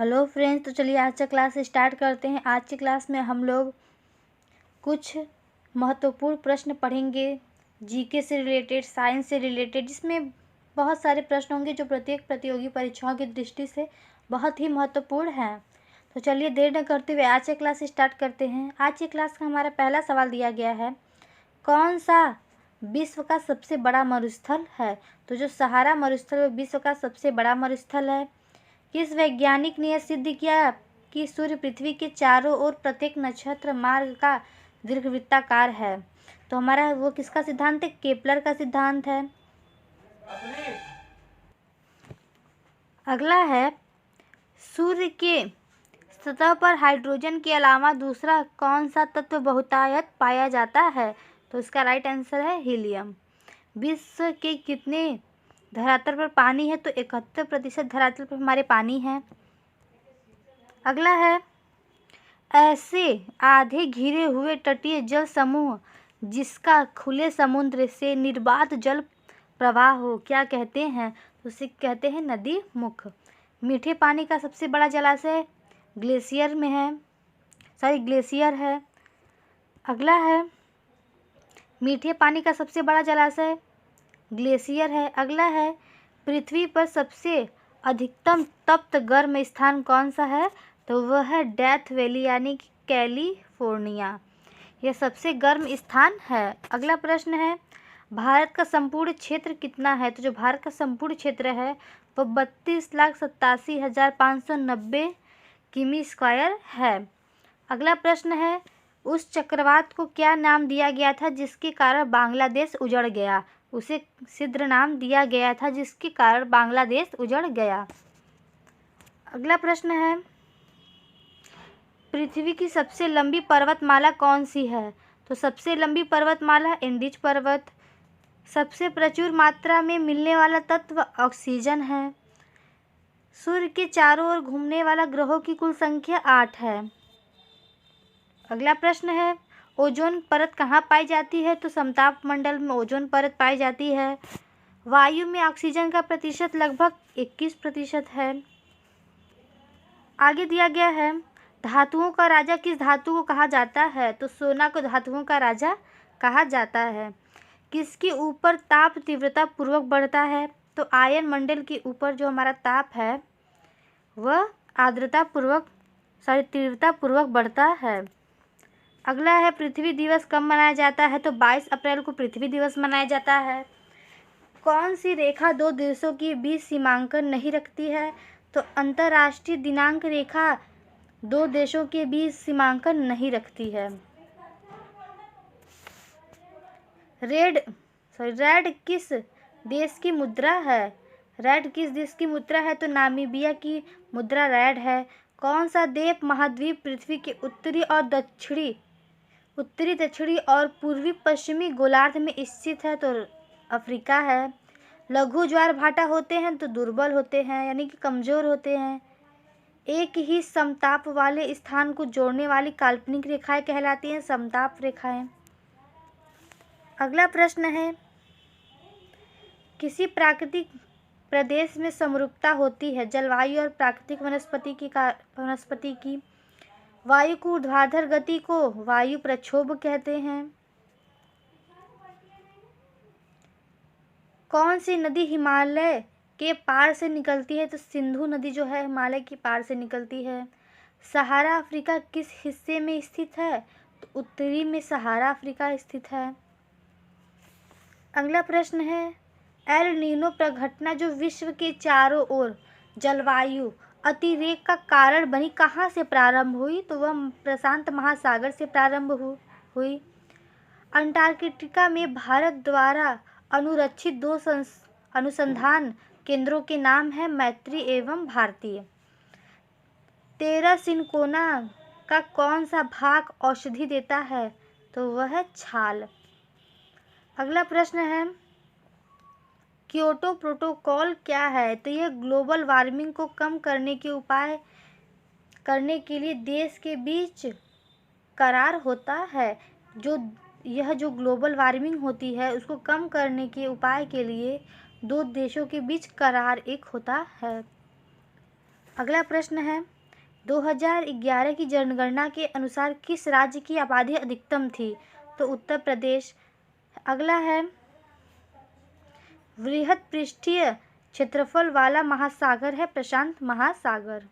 Hello friends, तो चलिए आज का क्लास स्टार्ट करते हैं। आज की क्लास में हम लोग कुछ महत्वपूर्ण प्रश्न पढ़ेंगे, जीके से रिलेटेड, साइंस से रिलेटेड, जिसमें बहुत सारे प्रश्न होंगे जो प्रत्येक प्रतियोगी परीक्षाओं की दृष्टि से बहुत ही महत्वपूर्ण हैं। तो चलिए देर न करते हुए आज की क्लास स्टार्ट करते हैं। आज की क्लास का हमारा पहला सवाल दिया गया है, कौन सा विश्व का सबसे बड़ा मरुस्थल है? तो जो सहारा मरुस्थल है विश्व का सबसे बड़ा मरुस्थल है। किस वैज्ञानिक ने यह सिद्ध किया कि सूर्य पृथ्वी के चारों ओर प्रत्येक नक्षत्र मार्ग का दीर्घवृत्ताकार है? तो हमारा वो किसका सिद्धांत है? केपलर का सिद्धांत है। अगला है, सूर्य के सतह पर हाइड्रोजन के अलावा दूसरा कौन सा तत्व बहुतायत पाया जाता है? तो इसका राइट आंसर है हीलियम। विश्व के कितने धरातल पर पानी है? तो 71% धरातल पर हमारे पानी है। अगला है, ऐसे आधे घिरे हुए तटीय जल समूह जिसका खुले समुद्र से निर्बाध जल प्रवाह हो, क्या कहते हैं? तो उसे कहते हैं नदी मुख। मीठे पानी का सबसे बड़ा जलाशय ग्लेशियर है। अगला है, मीठे पानी का सबसे बड़ा जलाशय ग्लेशियर है। अगला है, पृथ्वी पर सबसे अधिकतम तप्त गर्म स्थान कौन सा है? तो वह है डेथ वैली यानी कि कैलिफोर्निया। यह सबसे गर्म स्थान है। अगला प्रश्न है, भारत का संपूर्ण क्षेत्र कितना है? तो जो भारत का संपूर्ण क्षेत्र है वह 32,87,590 किमी स्क्वायर है। अगला प्रश्न है, उस चक्रवात को क्या नाम दिया गया था जिसके कारण बांग्लादेश उजड़ गया? उसे सिद्र नाम दिया गया था जिसके कारण बांग्लादेश उजड़ गया। अगला प्रश्न है, पृथ्वी की सबसे लंबी पर्वतमाला कौन सी है? तो सबसे लंबी पर्वतमाला एंडीज पर्वत। सबसे प्रचुर मात्रा में मिलने वाला तत्व ऑक्सीजन है। सूर्य के चारों ओर घूमने वाला ग्रहों की कुल संख्या 8 है। अगला प्रश्न है, ओजोन परत कहाँ पाई जाती है? तो समताप मंडल में ओजोन परत पाई जाती है। वायु में ऑक्सीजन का प्रतिशत लगभग 21% है। आगे दिया गया है, धातुओं का राजा किस धातु को कहा जाता है? तो सोना को धातुओं का राजा कहा जाता है। किसके ऊपर ताप तीव्रता पूर्वक बढ़ता है? तो आयन मंडल के ऊपर जो हमारा ताप है वह तीव्रता पूर्वक बढ़ता है। अगला है, पृथ्वी दिवस कब मनाया जाता है? तो 22 अप्रैल को पृथ्वी दिवस मनाया जाता है। कौन सी रेखा दो देशों के बीच सीमांकन नहीं रखती है? तो अंतर्राष्ट्रीय दिनांक रेखा दो देशों के बीच सीमांकन नहीं रखती है। रेड किस देश की मुद्रा है? रेड किस देश की मुद्रा है? तो नामीबिया की मुद्रा रेड है। कौन सा द्वीप महाद्वीप पृथ्वी के उत्तरी दक्षिणी और पूर्वी पश्चिमी गोलार्ध में स्थित है? तो अफ्रीका है। लघु ज्वार भाटा होते हैं तो दुर्बल होते हैं यानी कि कमजोर होते हैं। एक ही समताप वाले स्थान को जोड़ने वाली काल्पनिक रेखाएं कहलाती हैं समताप रेखाएं। अगला प्रश्न है, किसी प्राकृतिक प्रदेश में समरूपता होती है जलवायु और प्राकृतिक वनस्पति की। वायु को ऊर्ध्वाधर गति को वायु प्रक्षोभ कहते हैं। कौन सी नदी हिमालय के पार से निकलती है? तो सिंधु नदी जो है हिमालय के पार से निकलती है। सहारा अफ्रीका किस हिस्से में स्थित है? तो उत्तरी में सहारा अफ्रीका स्थित है। अगला प्रश्न है, एल नीनो प्रघटना जो विश्व के चारों ओर जलवायु अतिरेक का कारण बनी कहाँ से प्रारंभ हुई? तो वह प्रशांत महासागर से प्रारंभ हुई। अंटार्कटिका में भारत द्वारा अनुरक्षित दो अनुसंधान केंद्रों के नाम है मैत्री एवं भारतीय। टेरासिनकोना का कौन सा भाग औषधि देता है? तो वह है छाल। अगला प्रश्न है, क्योटो प्रोटोकॉल क्या है? तो यह ग्लोबल वार्मिंग को कम करने के उपाय करने के लिए देश के बीच करार होता है। जो ग्लोबल वार्मिंग होती है उसको कम करने के उपाय के लिए दो देशों के बीच करार एक होता है। अगला प्रश्न है 2011 की जनगणना के अनुसार किस राज्य की आबादी अधिकतम थी? तो उत्तर प्रदेश। अगला है वृहद पृष्ठीय क्षेत्रफल वाला महासागर है प्रशांत महासागर।